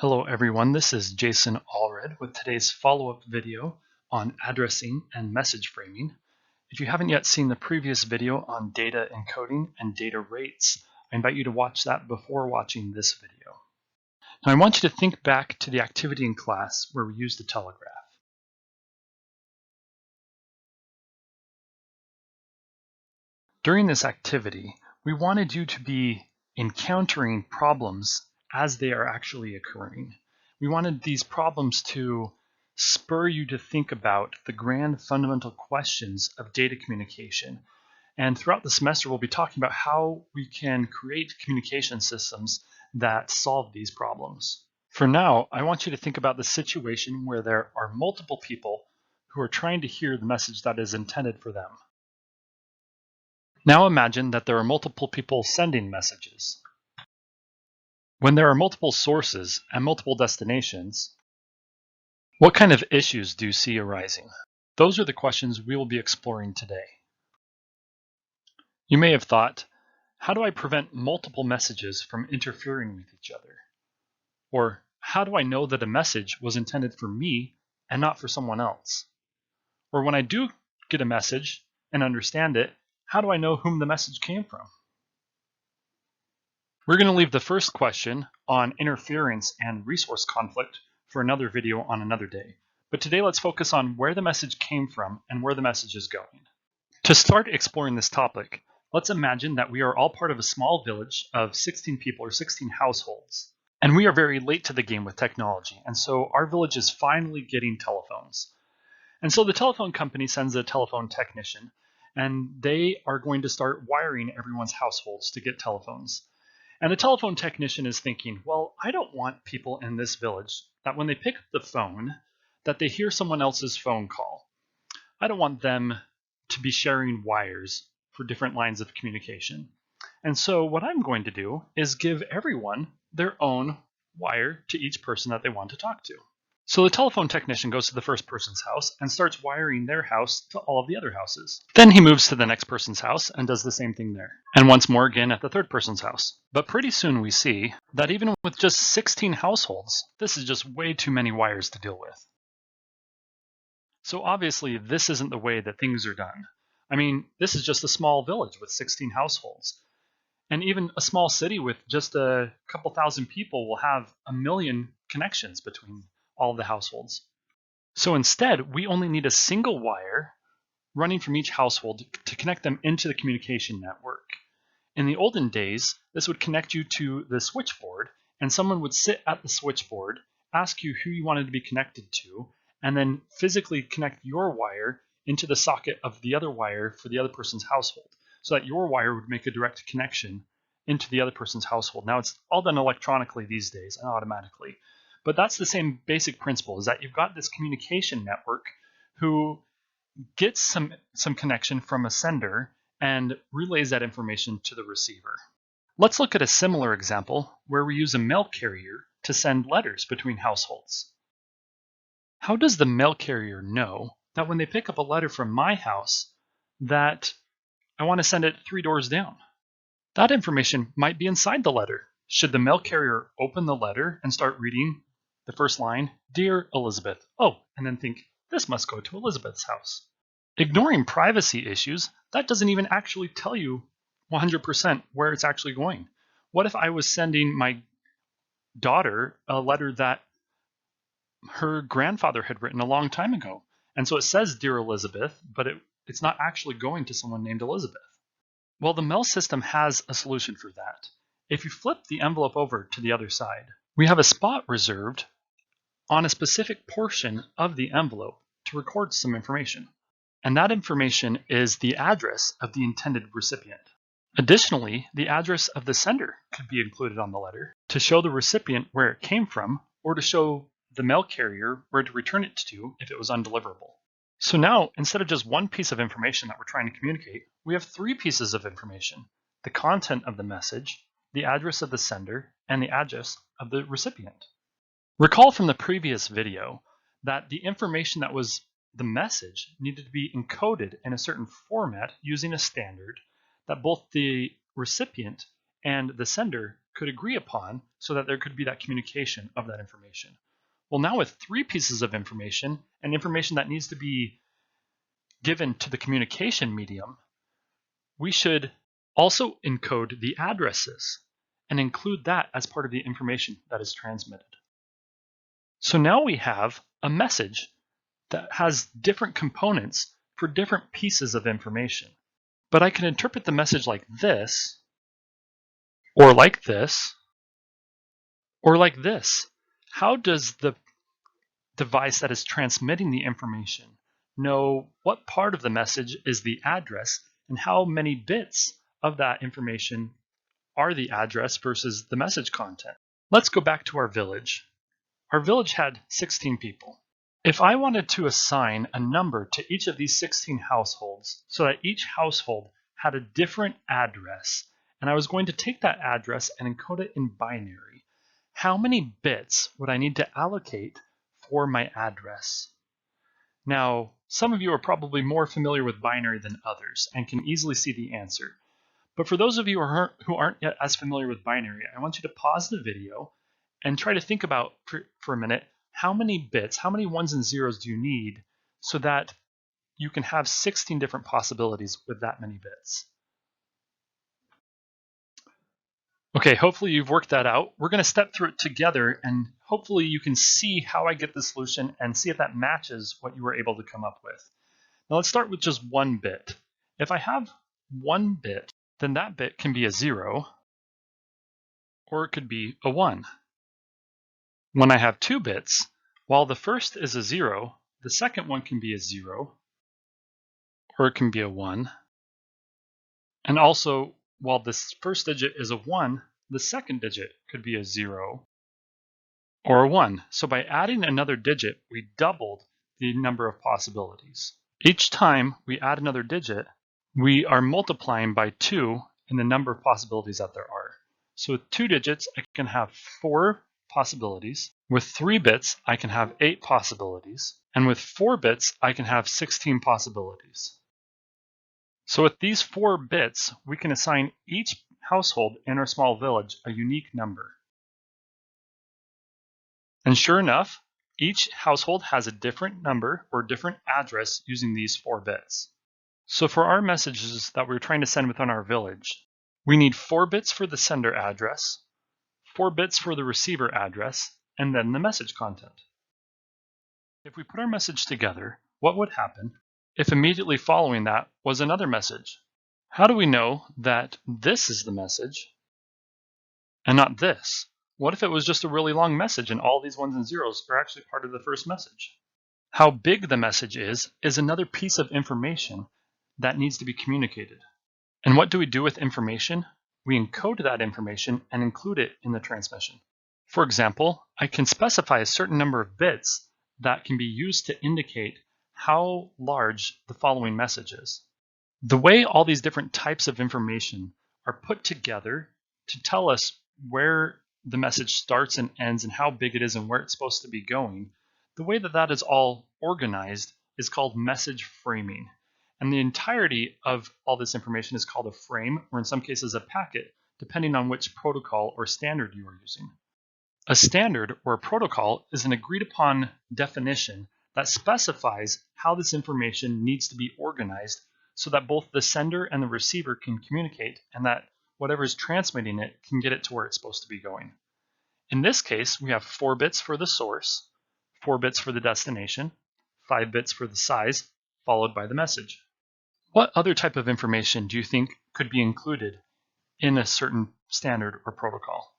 Hello everyone, this is Jason Allred with today's follow-up video on addressing and message framing. If you haven't yet seen the previous video on data encoding and data rates, I invite you to watch that before watching this video. Now I want you to think back to the activity in class where we used the telegraph. During this activity, we wanted you to be encountering problems as they are actually occurring. We wanted these problems to spur you to think about the grand fundamental questions of data communication. And throughout the semester, we'll be talking about how we can create communication systems that solve these problems. For now, I want you to think about the situation where there are multiple people who are trying to hear the message that is intended for them. Now imagine that there are multiple people sending messages. When there are multiple sources and multiple destinations, what kind of issues do you see arising? Those are the questions we will be exploring today. You may have thought, how do I prevent multiple messages from interfering with each other? Or how do I know that a message was intended for me and not for someone else? Or when I do get a message and understand it, how do I know whom the message came from? We're going to leave the first question on interference and resource conflict for another video on another day. But today let's focus on where the message came from and where the message is going. To start exploring this topic, let's imagine that we are all part of a small village of 16 people or 16 households. And we are very late to the game with technology. And so our village is finally getting telephones. And so the telephone company sends a telephone technician, and they are going to start wiring everyone's households to get telephones. And the telephone technician is thinking, well, I don't want people in this village that when they pick up the phone, that they hear someone else's phone call. I don't want them to be sharing wires for different lines of communication. And so what I'm going to do is give everyone their own wire to each person that they want to talk to. So the telephone technician goes to the first person's house and starts wiring their house to all of the other houses. Then he moves to the next person's house and does the same thing there. And once more again at the third person's house. But pretty soon we see that even with just 16 households, this is just way too many wires to deal with. So obviously this isn't the way that things are done. I mean, this is just a small village with 16 households. And even a small city with just a couple thousand people will have a million connections between all of the households. So instead, we only need a single wire running from each household to connect them into the communication network. In the olden days, this would connect you to the switchboard, and someone would sit at the switchboard, ask you who you wanted to be connected to, and then physically connect your wire into the socket of the other wire for the other person's household, so that your wire would make a direct connection into the other person's household. Now, it's all done electronically these days and automatically. But that's the same basic principle, is that you've got this communication network who gets some connection from a sender and relays that information to the receiver. Let's look at a similar example where we use a mail carrier to send letters between households. How does the mail carrier know that when they pick up a letter from my house that I want to send it 3 doors down? That information might be inside the letter. Should the mail carrier open the letter and start reading the first line, "Dear Elizabeth," oh, and then think, this must go to Elizabeth's house. Ignoring privacy issues, that doesn't even actually tell you 100% where it's actually going. What if I was sending my daughter a letter that her grandfather had written a long time ago? And so it says, "Dear Elizabeth," but it's not actually going to someone named Elizabeth. Well, the mail system has a solution for that. If you flip the envelope over to the other side, we have a spot reserved on a specific portion of the envelope to record some information. And that information is the address of the intended recipient. Additionally, the address of the sender could be included on the letter to show the recipient where it came from, or to show the mail carrier where to return it to if it was undeliverable. So now, instead of just one piece of information that we're trying to communicate, we have 3 pieces of information: the content of the message, the address of the sender, and the address of the recipient. Recall from the previous video that the information that was the message needed to be encoded in a certain format using a standard that both the recipient and the sender could agree upon so that there could be that communication of that information. Well, now with 3 pieces of information and information that needs to be given to the communication medium, we should also encode the addresses and include that as part of the information that is transmitted. So now we have a message that has different components for different pieces of information. But I can interpret the message like this, or like this, or like this. How does the device that is transmitting the information know what part of the message is the address and how many bits of that information are the address versus the message content? Let's go back to our village. Our village had 16 people. If I wanted to assign a number to each of these 16 households so that each household had a different address, and I was going to take that address and encode it in binary, how many bits would I need to allocate for my address? Now, some of you are probably more familiar with binary than others and can easily see the answer. But for those of you who aren't yet as familiar with binary, I want you to pause the video and try to think about for a minute, how many bits, how many ones and zeros do you need so that you can have 16 different possibilities with that many bits? Okay, hopefully you've worked that out. We're going to step through it together, and hopefully you can see how I get the solution and see if that matches what you were able to come up with. Now let's start with just 1 bit. If I have 1 bit, then that bit can be a 0, or it could be a 1. When I have 2 bits, while the first is a 0, the second one can be a 0, or it can be a 1. And also, while this first digit is a 1, the second digit could be a 0 or a 1. So by adding another digit, we doubled the number of possibilities. Each time we add another digit, we are multiplying by 2 in the number of possibilities that there are. So with 2 digits, I can have 4 possibilities. With 3 bits, I can have 8 possibilities. And with 4 bits, I can have 16 possibilities. So with these 4 bits, we can assign each household in our small village a unique number. And sure enough, each household has a different number or different address using these 4 bits. So for our messages that we're trying to send within our village, we need 4 bits for the sender address, 4 bits for the receiver address, and then the message content. If we put our message together, what would happen if immediately following that was another message? How do we know that this is the message and not this? What if it was just a really long message and all these ones and zeros are actually part of the first message? How big the message is another piece of information that needs to be communicated. And what do we do with information? We encode that information and include it in the transmission. For example, I can specify a certain number of bits that can be used to indicate how large the following message is. The way all these different types of information are put together to tell us where the message starts and ends and how big it is and where it's supposed to be going, the way that that is all organized is called message framing. And the entirety of all this information is called a frame, or in some cases a packet, depending on which protocol or standard you are using. A standard or a protocol is an agreed upon definition that specifies how this information needs to be organized so that both the sender and the receiver can communicate and that whatever is transmitting it can get it to where it's supposed to be going. In this case, we have 4 bits for the source, 4 bits for the destination, 5 bits for the size, followed by the message. What other type of information do you think could be included in a certain standard or protocol?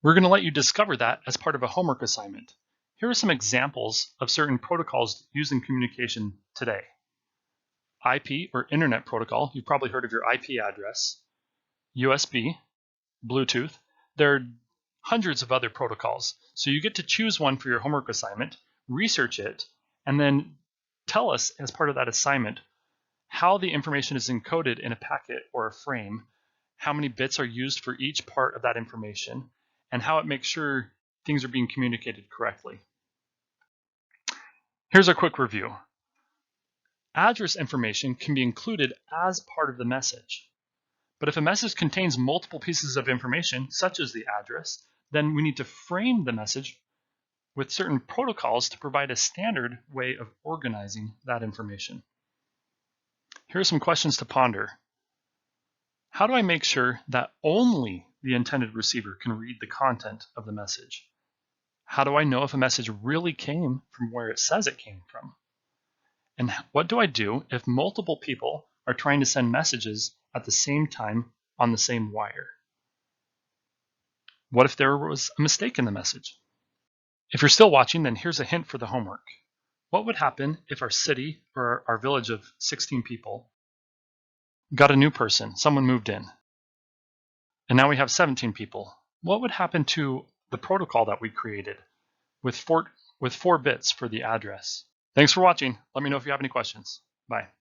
We're going to let you discover that as part of a homework assignment. Here are some examples of certain protocols used in communication today. IP, or Internet Protocol, you've probably heard of your IP address. USB, Bluetooth. There are hundreds of other protocols. So you get to choose one for your homework assignment, research it, and then tell us as part of that assignment how the information is encoded in a packet or a frame, how many bits are used for each part of that information, and how it makes sure things are being communicated correctly. Here's a quick review. Address information can be included as part of the message, But if a message contains multiple pieces of information, such as the address, then we need to frame the message with certain protocols to provide a standard way of organizing that information. Here are some questions to ponder. How do I make sure that only the intended receiver can read the content of the message? How do I know if a message really came from where it says it came from? And what do I do if multiple people are trying to send messages at the same time on the same wire? What if there was a mistake in the message? If you're still watching, then here's a hint for the homework. What would happen if our city or our village of 16 people got a new person, someone moved in, and now we have 17 people? What would happen to the protocol that we created with four bits for the address? Thanks for watching. Let me know if you have any questions. Bye.